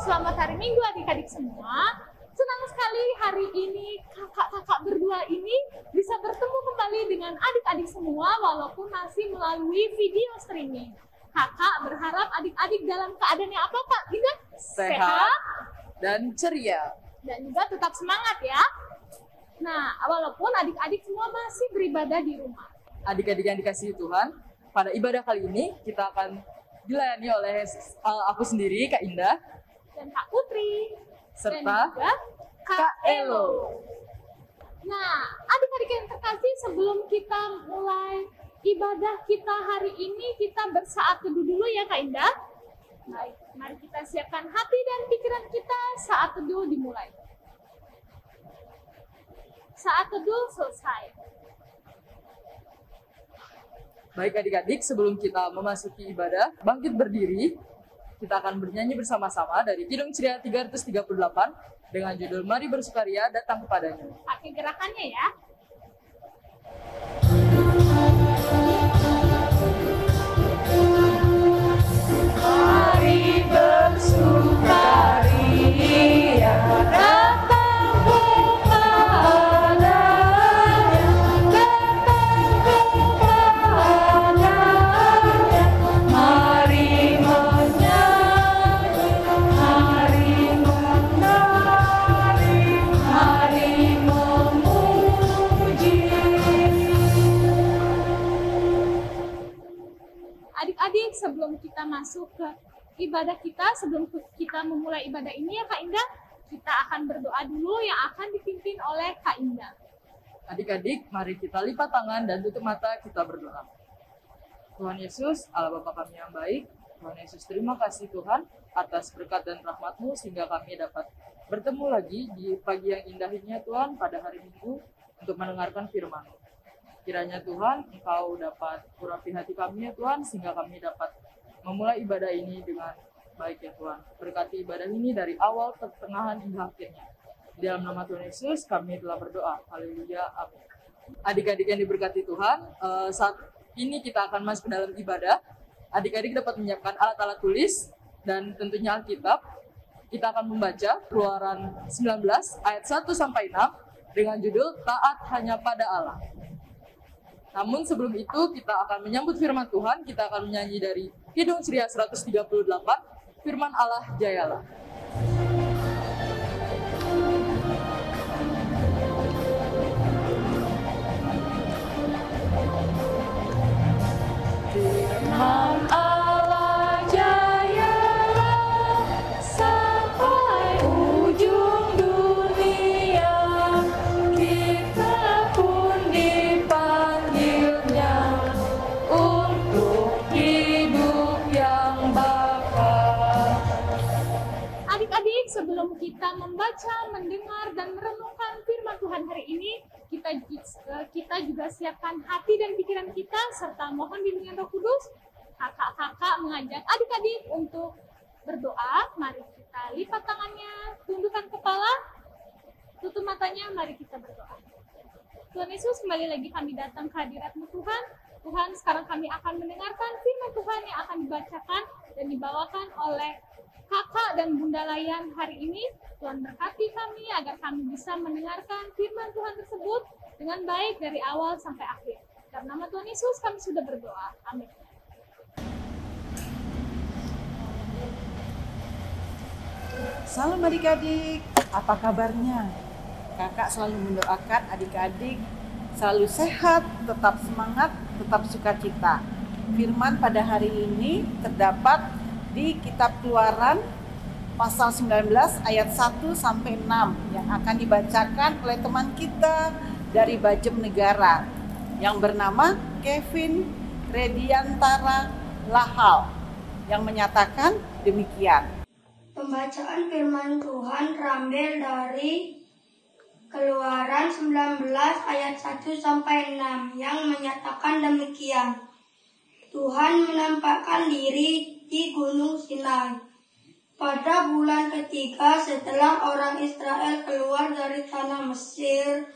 Selamat hari Minggu adik-adik semua. Senang sekali hari ini kakak-kakak berdua ini bisa bertemu kembali dengan adik-adik semua walaupun masih melalui video streaming. Kakak berharap adik-adik dalam keadaan yang apa Kak Dinda? Sehat dan ceria. Dan juga tetap semangat ya. Nah, walaupun adik-adik semua masih beribadah di rumah. Adik-adik yang dikasihi Tuhan, pada ibadah kali ini kita akan dilayani oleh aku sendiri, Kak Indah, Dan Kak Putri. serta Dan juga Kak Elo. Nah, adik-adik yang terkasih, sebelum kita mulai ibadah kita hari ini, kita bersaat teduh dulu ya Kak Indah. Baik, mari kita siapkan hati dan pikiran kita, saat teduh dimulai. Saat teduh selesai. Baik adik-adik, sebelum kita memasuki ibadah, bangkit berdiri. Kita akan bernyanyi bersama-sama dari Kidung Ceria 338 dengan judul Mari Bersukaria Datang Kepadanya. Pakai gerakannya ya. Mari bersukaria datang kepadanya, mari menyanyi, mari menari, mari memuji. Adik-adik, sebelum kita masuk ke ibadah kita, sebelum kita memulai ibadah ini ya Kak Indah, kita akan berdoa dulu yang akan dipimpin oleh Kak Indah. Adik-adik, mari kita lipat tangan dan tutup mata, kita berdoa. Tuhan Yesus, Allah Bapa kami yang baik, Tuhan Yesus, terima kasih Tuhan atas berkat dan rahmat-Mu sehingga kami dapat bertemu lagi di pagi yang indah ini ya Tuhan pada hari Minggu untuk mendengarkan firman-Mu. Kiranya Tuhan, Engkau dapat urapi hati kami ya Tuhan sehingga kami dapat memulai ibadah ini dengan baik ya Tuhan. Berkati ibadah ini dari awal, pertengahan, hingga akhirnya. Di dalam nama Tuhan Yesus kami telah berdoa. Haleluya. Amin. Adik-adik yang diberkati Tuhan, saat ini kita akan masuk ke dalam ibadah. Adik-adik dapat menyiapkan alat-alat tulis dan tentunya Alkitab. Kita akan membaca Keluaran 19 ayat 1 sampai 6 dengan judul Taat Hanya Pada Allah. Namun sebelum itu kita akan menyambut firman Tuhan. Kita akan menyanyi dari Kidung Ceria 138, Firman Allah Jayalah. Firman Allah jayalah sampai ujung dunia, kita pun dipanggilnya untuk hidup yang bakal. Adik-adik, sebelum kita membaca, mendengar, dan merenungkan firman Tuhan hari ini, kita juga siapkan hati dan pikiran kita, serta mohon bimbingan Roh Kudus. Kakak-kakak mengajak adik-adik untuk berdoa. Mari kita lipat tangannya, tundukkan kepala, tutup matanya, mari kita berdoa. Tuhan Yesus, kembali lagi kami datang ke hadirat-Mu Tuhan. Tuhan, sekarang kami akan mendengarkan firman Tuhan yang akan dibacakan dan dibawakan oleh Kakak dan Bunda Layan hari ini. Tuhan berkati kami agar kami bisa mendengarkan firman Tuhan tersebut dengan baik dari awal sampai akhir. Dalam nama Tuhan Yesus kami sudah berdoa. Amin. Salam adik-adik, apa kabarnya? Kakak selalu mendoakan adik-adik selalu sehat, tetap semangat, tetap sukacita. Firman pada hari ini terdapat di Kitab Keluaran pasal 19 ayat 1 sampai 6 yang akan dibacakan oleh teman kita dari Bajem Negara yang bernama Kevin Rediantara Lahal yang menyatakan demikian. Pembacaan firman Tuhan terambil dari Keluaran 19 ayat 1 sampai 6 yang menyatakan demikian. Tuhan menampakkan diri di Gunung Sinai. Pada bulan ketiga setelah orang Israel keluar dari tanah Mesir,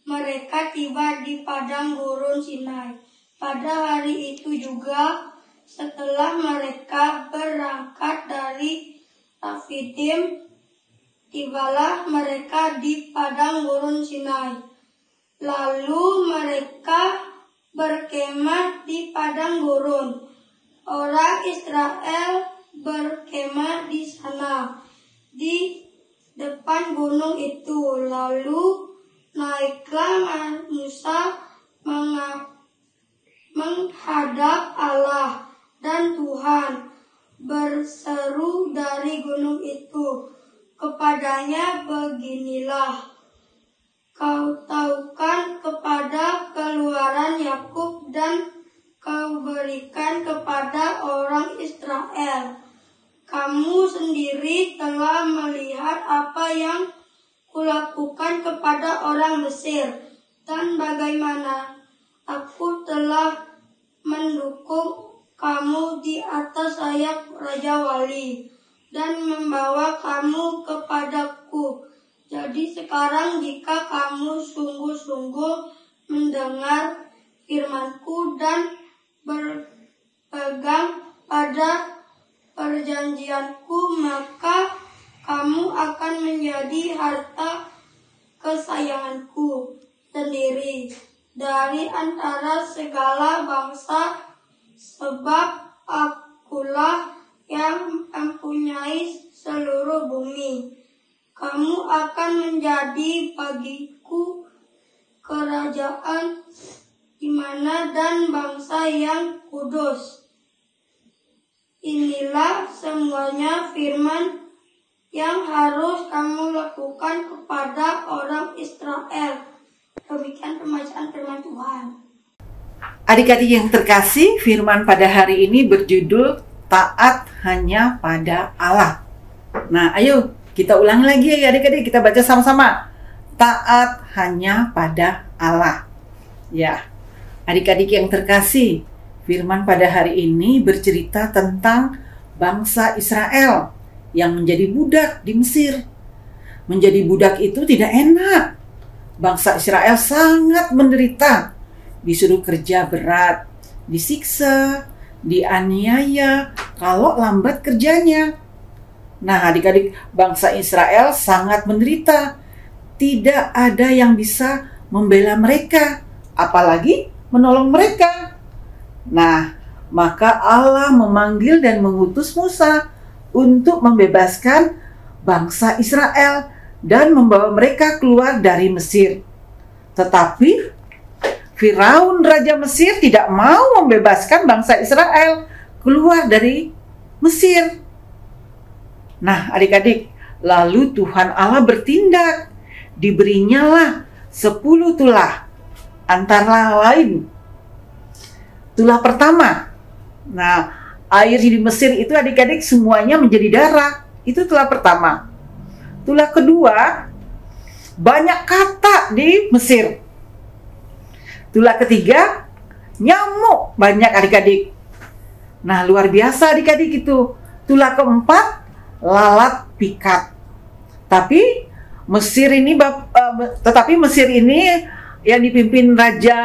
mereka tiba di padang gurun Sinai. Pada hari itu juga, setelah mereka berangkat dari Rafidim, Refidim, tibalah mereka di padang gurun Sinai. Lalu mereka berkemah di padang gurun. Orang Israel berkemah di sana, di depan gunung itu. Lalu naiklah Musa menghadap Allah, dan Tuhan berseru dari gunung itu kepadanya, beginilah, kau tahukan kepada keluaran Yakub dan kau berikan kepada orang Israel. Kamu sendiri telah melihat apa yang kulakukan kepada orang Mesir, dan bagaimana aku telah mendukung kamu di atas sayap Raja Wali dan membawa kamu kepadaku. Jadi sekarang jika kamu sungguh-sungguh mendengar firman-Ku dan berpegang pada perjanjian-Ku, maka kamu akan menjadi harta kesayangan-Ku sendiri dari antara segala bangsa, sebab Akulah yang mempunyai seluruh bumi. Kamu akan menjadi bagiku kerajaan imana dan bangsa yang kudus. Inilah semuanya firman yang harus kamu lakukan kepada orang Israel. Demikian pembacaan firman Tuhan. Adik-adik yang terkasih, firman pada hari ini berjudul Taat Hanya Pada Allah. Nah, ayo kita ulangi lagi ya adik-adik, kita baca sama-sama. Taat hanya pada Allah. Ya, adik-adik yang terkasih, firman pada hari ini bercerita tentang bangsa Israel yang menjadi budak di Mesir. Menjadi budak itu tidak enak. Bangsa Israel sangat menderita. Disuruh kerja berat, disiksa, dianiaya kalau lambat kerjanya. Nah, adik-adik, bangsa Israel sangat menderita. Tidak ada yang bisa membela mereka, apalagi menolong mereka. Nah, maka Allah memanggil dan mengutus Musa untuk membebaskan bangsa Israel dan membawa mereka keluar dari Mesir. Tetapi Firaun Raja Mesir tidak mau membebaskan bangsa Israel keluar dari Mesir. Nah, adik-adik, lalu Tuhan Allah bertindak. Diberinyalah 10 tulah, antara lain tulah pertama. Nah, air di Mesir itu adik-adik semuanya menjadi darah. Itu tulah pertama. Tulah kedua, banyak kata di Mesir. Tulah ketiga, nyamuk banyak adik-adik. Nah, luar biasa adik-adik itu. Tulah keempat, lalat pikat. Tetapi Mesir ini yang dipimpin Raja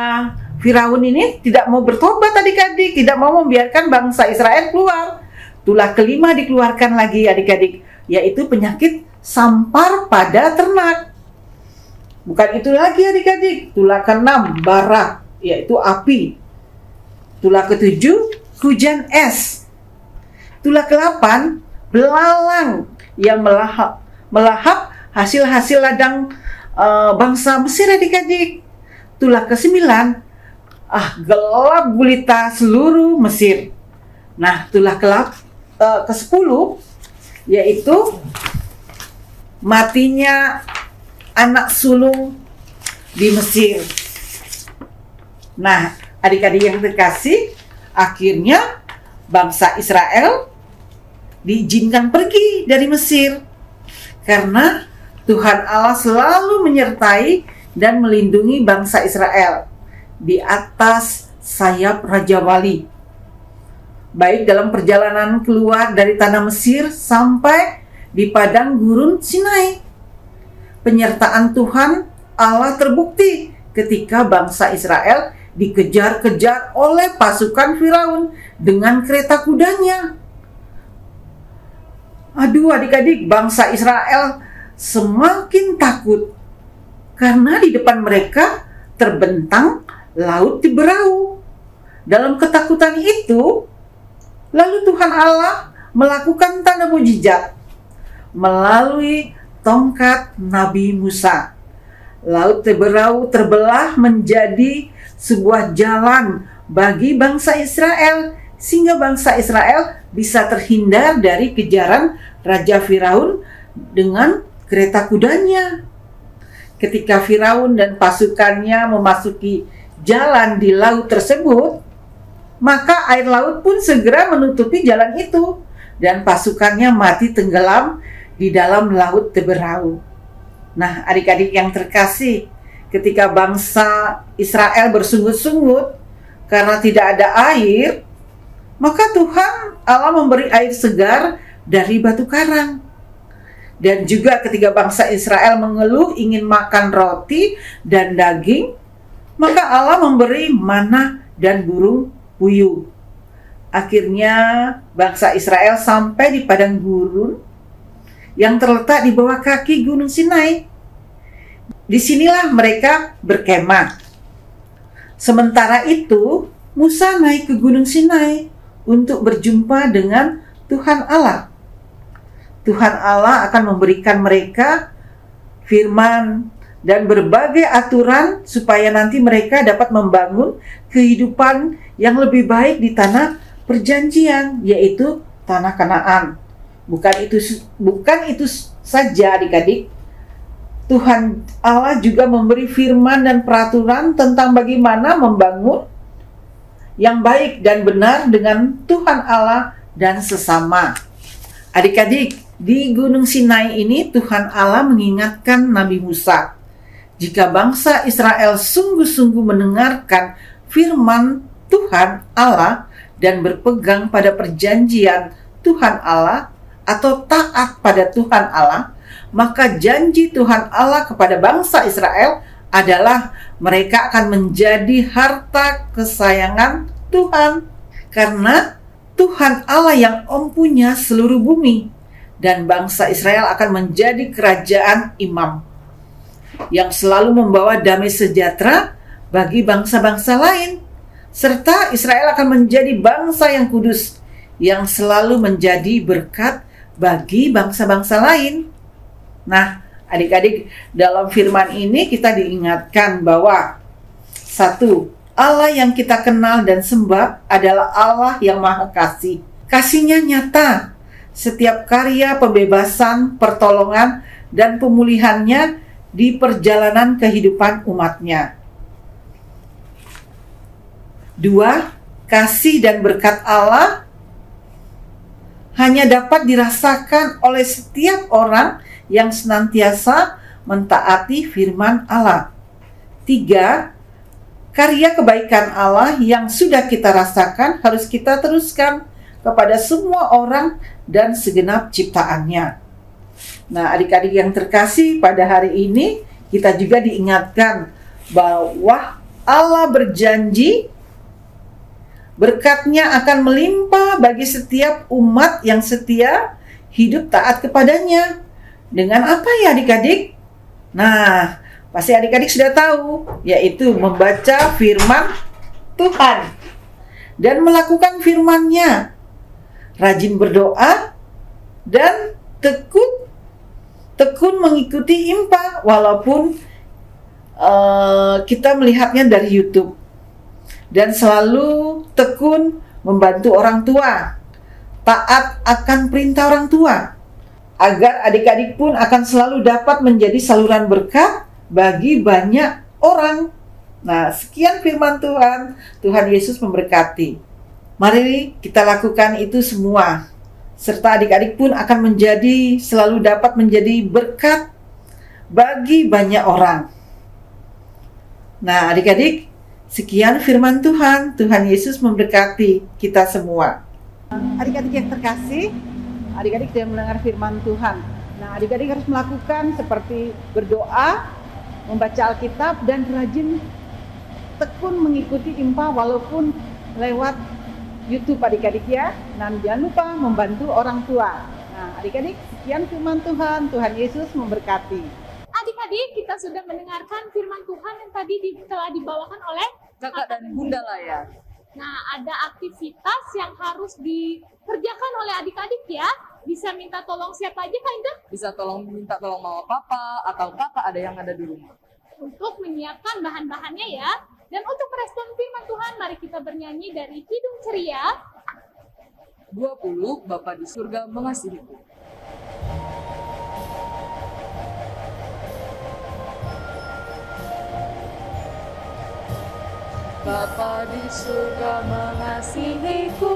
Firaun ini tidak mau bertobat adik-adik, tidak mau membiarkan bangsa Israel keluar. Tulah kelima dikeluarkan lagi adik-adik, yaitu penyakit sampar pada ternak. Bukan itu lagi adik-adik, tulah ke-6 bara, yaitu api. Tulah ke-7 hujan es. Tulah ke-8 belalang yang melahap hasil-hasil ladang bangsa Mesir adik-adik. Tulah ke-9 gelap gulita seluruh Mesir. Nah, tulah ke-10 yaitu matinya anak sulung di Mesir. Nah, adik-adik yang terkasih, akhirnya bangsa Israel diizinkan pergi dari Mesir karena Tuhan Allah selalu menyertai dan melindungi bangsa Israel di atas sayap Raja Wali, baik dalam perjalanan keluar dari tanah Mesir sampai di padang gurun Sinai. Penyertaan Tuhan Allah terbukti ketika bangsa Israel dikejar-kejar oleh pasukan Firaun dengan kereta kudanya. Aduh adik-adik, bangsa Israel semakin takut karena di depan mereka terbentang laut Tiberau. Dalam ketakutan itu, lalu Tuhan Allah melakukan tanda mujizat melalui tongkat Nabi Musa. Laut Tiberau terbelah menjadi sebuah jalan bagi bangsa Israel, sehingga bangsa Israel bisa terhindar dari kejaran Raja Firaun dengan kereta kudanya. Ketika Firaun dan pasukannya memasuki jalan di laut tersebut, maka air laut pun segera menutupi jalan itu dan pasukannya mati tenggelam di dalam laut Tiberau. Nah, adik-adik yang terkasih, ketika bangsa Israel bersungut-sungut karena tidak ada air, maka Tuhan Allah memberi air segar dari batu karang. Dan juga ketika bangsa Israel mengeluh ingin makan roti dan daging, maka Allah memberi manna dan burung puyuh. Akhirnya bangsa Israel sampai di padang gurun yang terletak di bawah kaki Gunung Sinai. Disinilah mereka berkemah. Sementara itu, Musa naik ke Gunung Sinai untuk berjumpa dengan Tuhan Allah. Tuhan Allah akan memberikan mereka firman dan berbagai aturan supaya nanti mereka dapat membangun kehidupan yang lebih baik di tanah perjanjian, yaitu tanah Kanaan. Bukan itu saja adik-adik. Tuhan Allah juga memberi firman dan peraturan tentang bagaimana membangun yang baik dan benar dengan Tuhan Allah dan sesama. Adik-adik, di Gunung Sinai ini Tuhan Allah mengingatkan Nabi Musa, jika bangsa Israel sungguh-sungguh mendengarkan firman Tuhan Allah dan berpegang pada perjanjian Tuhan Allah atau taat pada Tuhan Allah, maka janji Tuhan Allah kepada bangsa Israel adalah mereka akan menjadi harta kesayangan Tuhan, karena Tuhan Allah yang empunya seluruh bumi, dan bangsa Israel akan menjadi kerajaan imam yang selalu membawa damai sejahtera bagi bangsa-bangsa lain, serta Israel akan menjadi bangsa yang kudus yang selalu menjadi berkat bagi bangsa-bangsa lain. Nah, adik-adik, dalam firman ini kita diingatkan bahwa satu, Allah yang kita kenal dan sembah adalah Allah yang Maha Kasih. Kasih-Nya nyata. Setiap karya pembebasan, pertolongan, dan pemulihannya di perjalanan kehidupan umat-Nya. Dua, kasih dan berkat Allah hanya dapat dirasakan oleh setiap orang yang senantiasa mentaati firman Allah. Tiga, karya kebaikan Allah yang sudah kita rasakan harus kita teruskan kepada semua orang dan segenap ciptaannya. Nah, adik-adik yang terkasih, pada hari ini kita juga diingatkan bahwa Allah berjanji berkat-Nya akan melimpah bagi setiap umat yang setia hidup taat kepadanya. Dengan apa ya adik-adik? Nah, pasti adik-adik sudah tahu, yaitu membaca firman Tuhan dan melakukan firman-Nya, rajin berdoa, dan tekun mengikuti IMPA walaupun kita melihatnya dari YouTube, dan selalu tekun membantu orang tua, taat akan perintah orang tua, agar adik-adik pun akan selalu dapat menjadi saluran berkat bagi banyak orang. Nah, sekian firman Tuhan. Tuhan Yesus memberkati. Mari kita lakukan itu semua, serta adik-adik pun akan selalu dapat menjadi berkat bagi banyak orang. Nah, adik-adik, sekian firman Tuhan. Tuhan Yesus memberkati kita semua. Adik-adik yang terkasih, adik-adik yang mendengar firman Tuhan. Nah, adik-adik harus melakukan seperti berdoa, membaca Alkitab, dan rajin tekun mengikuti IMPA walaupun lewat YouTube adik-adik ya. Dan jangan lupa membantu orang tua. Nah, Adik-adik, sekian firman Tuhan. Tuhan Yesus memberkati. Adik-adik, kita sudah mendengarkan firman Tuhan yang tadi telah dibawakan oleh Kakak dan Bunda Layan. Nah, ada aktivitas yang harus dikerjakan oleh adik-adik ya. Bisa minta tolong siapa aja, Kak Indah? Bisa minta tolong mama papa atau kakak ada yang ada di rumah. Untuk menyiapkan bahan-bahannya ya. Dan untuk merespon firman Tuhan, mari kita bernyanyi dari Kidung Ceria. 20, Bapa di surga mengasihiku. Bapa di surga mengasihiku,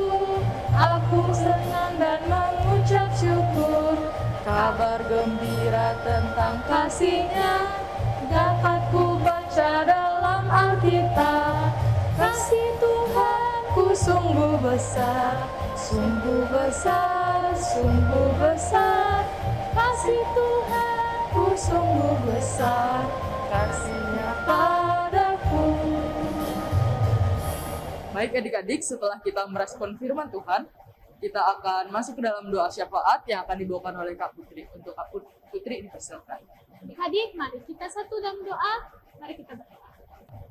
aku senang dan mengucap syukur. Kabar gembira tentang kasih-Nya dapat ku baca dalam Alkitab. Kasih Tuhanku sungguh besar, sungguh besar, sungguh besar. Kasih Tuhanku sungguh besar, kasih-Nya padaku. Baik adik-adik, setelah kita merespon firman Tuhan, kita akan masuk ke dalam doa syafaat yang akan dibawakan oleh Kak Putri. Untuk Kak Putri dipersilakan. Adik-adik, mari kita satu dalam doa. Mari kita berdoa.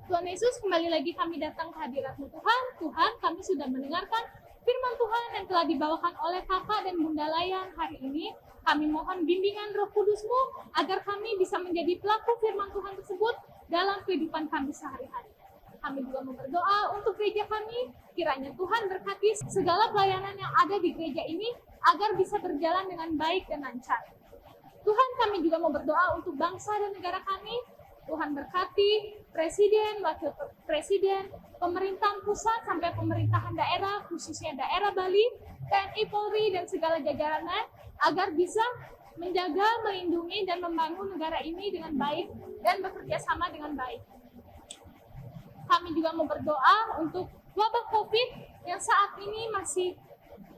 Tuhan Yesus, kembali lagi kami datang ke hadirat-Mu Tuhan. Tuhan, kami sudah mendengarkan firman Tuhan yang telah dibawakan oleh Kakak dan Bunda Layan hari ini. Kami mohon bimbingan Roh Kudus-Mu agar kami bisa menjadi pelaku firman Tuhan tersebut dalam kehidupan kami sehari-hari. Kami juga berdoa untuk gereja kami, kiranya Tuhan berkati segala pelayanan yang ada di gereja ini agar bisa berjalan dengan baik dan lancar. Tuhan, kami juga mau berdoa untuk bangsa dan negara kami. Tuhan berkati Presiden, Wakil Presiden, pemerintahan pusat sampai pemerintahan daerah, khususnya daerah Bali, TNI, Polri, dan segala jajarannya, agar bisa menjaga, melindungi, dan membangun negara ini dengan baik dan bekerja sama dengan baik. Kami juga mau berdoa untuk wabah COVID yang saat ini masih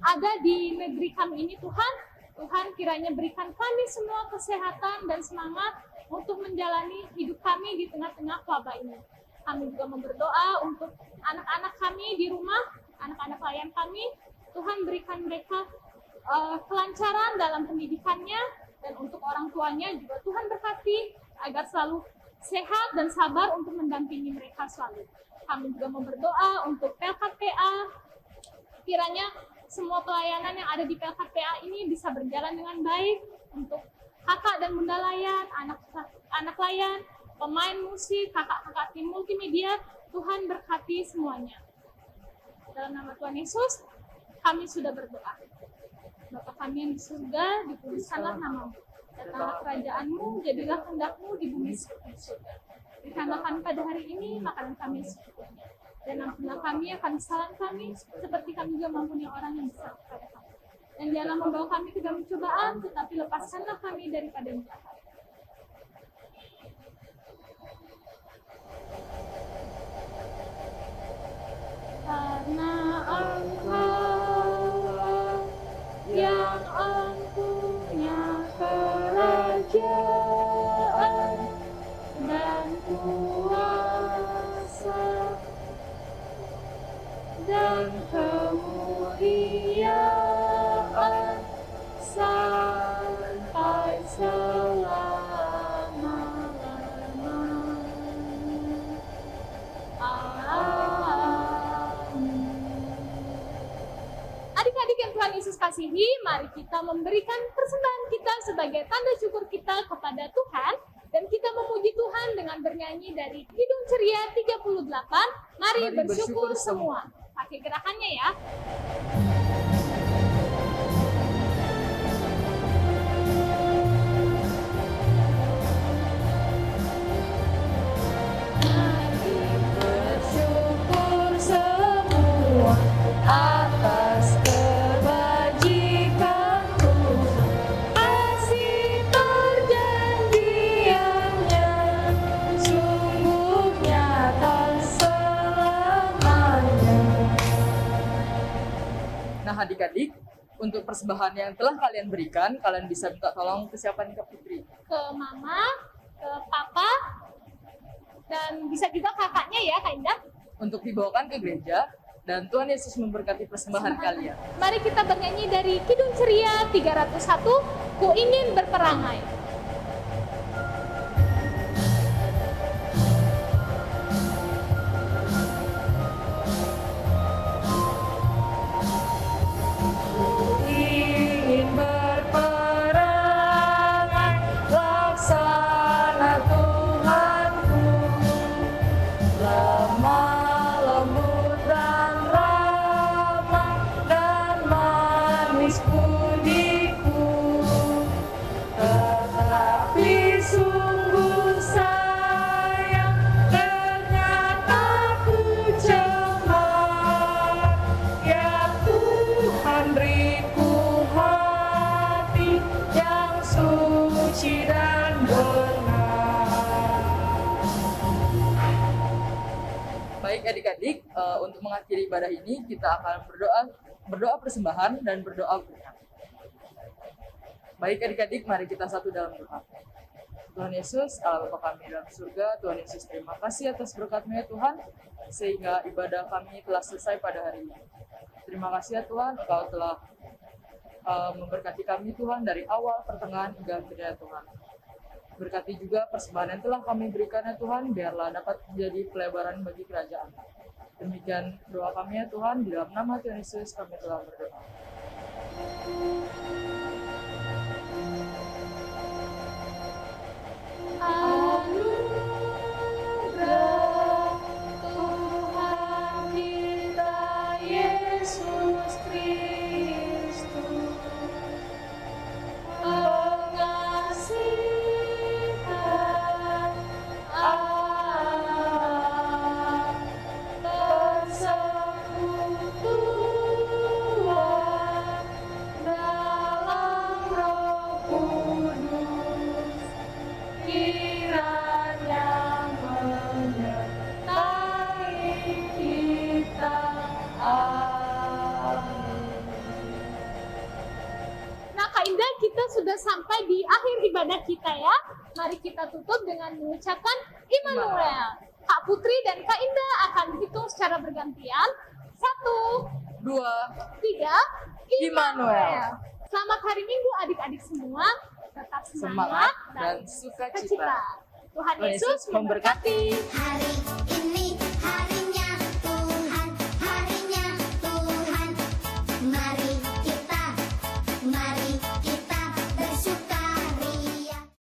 ada di negeri kami ini, Tuhan. Tuhan, kiranya berikan kami semua kesehatan dan semangat untuk menjalani hidup kami di tengah-tengah wabah ini. Kami juga mau berdoa untuk anak-anak kami di rumah, anak-anak klien kami. Tuhan, berikan mereka kelancaran dalam pendidikannya, dan untuk orang tuanya juga Tuhan berkati agar selalu sehat dan sabar untuk mendampingi mereka selalu. Kami juga mau berdoa untuk PLKPA, kiranya semua pelayanan yang ada di PLKPA ini bisa berjalan dengan baik untuk kakak dan Bunda Layan, anak Layan, pemain musik, kakak-kakak tim multimedia. Tuhan berkati semuanya. Dalam nama Tuhan Yesus, kami sudah berdoa. Bapa kami yang di surga, dikuduskanlah namamu. Datanglah kerajaan-Mu, jadilah kehendak-Mu di bumi seperti di surga. Berikanlah kami pada hari ini makanan kami secukupnya. Dan ampunilah kami akan kesalahan kami, seperti kami juga mengampuni orang yang bersalah kepada kami. Dan janganlah membawa kami ke dalam cobaan, tetapi lepaskanlah kami daripada yang jahat. Karena Engkau yang empunya kerajaan dan kuasa dan kemuliaan sampai selama-lamanya. Adik-adik yang Tuhan Yesus kasihi, mari kita memberikan persembahan kita sebagai tanda syukur kita kepada Tuhan, dan kita memuji Tuhan dengan bernyanyi dari Kidung Ceria 38, Mari bersyukur semua. Pakai gerakannya ya. Bersyukur semua atas kebajikan Tuhan, kasih perjanjiannya sungguh nyata selamanya. Nah adik-adik, untuk persembahan yang telah kalian berikan, kalian bisa minta tolong ke siapa nih Kak Putri? Ke mama, ke papa, dan bisa juga kakaknya ya Kak Indah. Untuk dibawakan ke gereja, dan Tuhan Yesus memberkati persembahan kalian. Mari kita bernyanyi dari Kidung Ceria 301, Ku Ingin Berperangai. Ingin berperangai, laksana Tuhanku, lemah lembut dan ramah dan manis budiku, tetapi sungguh sayang ternyata ku cemar. Ya Tuhan, beriku hati yang suci dan benar. Baik adik-adik, untuk mengakhiri ibadah ini kita akan berdoa persembahan dan berdoa berkat. Baik adik-adik, mari kita satu dalam doa. Tuhan Yesus, Allah Bapa kami dalam surga, Tuhan Yesus terima kasih atas berkat-Mu ya Tuhan, sehingga ibadah kami telah selesai pada hari ini. Terima kasih ya Tuhan, Engkau telah memberkati kami Tuhan dari awal, pertengahan, hingga akhirnya Tuhan. Berkati juga persembahan yang telah kami berikan ya Tuhan, biarlah dapat menjadi pelebaran bagi kerajaan. Demikian doa kami ya Tuhan, di dalam nama Tuhan Yesus kami telah berdoa. Anugerah Tuhan kita Yesus Kristus, pengasihan Allah, persekutuan dalam Roh Kudus, kiranya menyertai kita. Amin. Nah, Kak Indah, kita sudah sampai di akhir ibadah kita ya. Mari kita tutup dengan mengucapkan Immanuel. Kak Putri dan Kak Indah akan hitung secara bergantian. 1, 2, 3, Immanuel. Selamat hari Minggu adik-adik semua. Tetap Semangat dan sukacita. Tuhan Yesus memberkati. Hari ini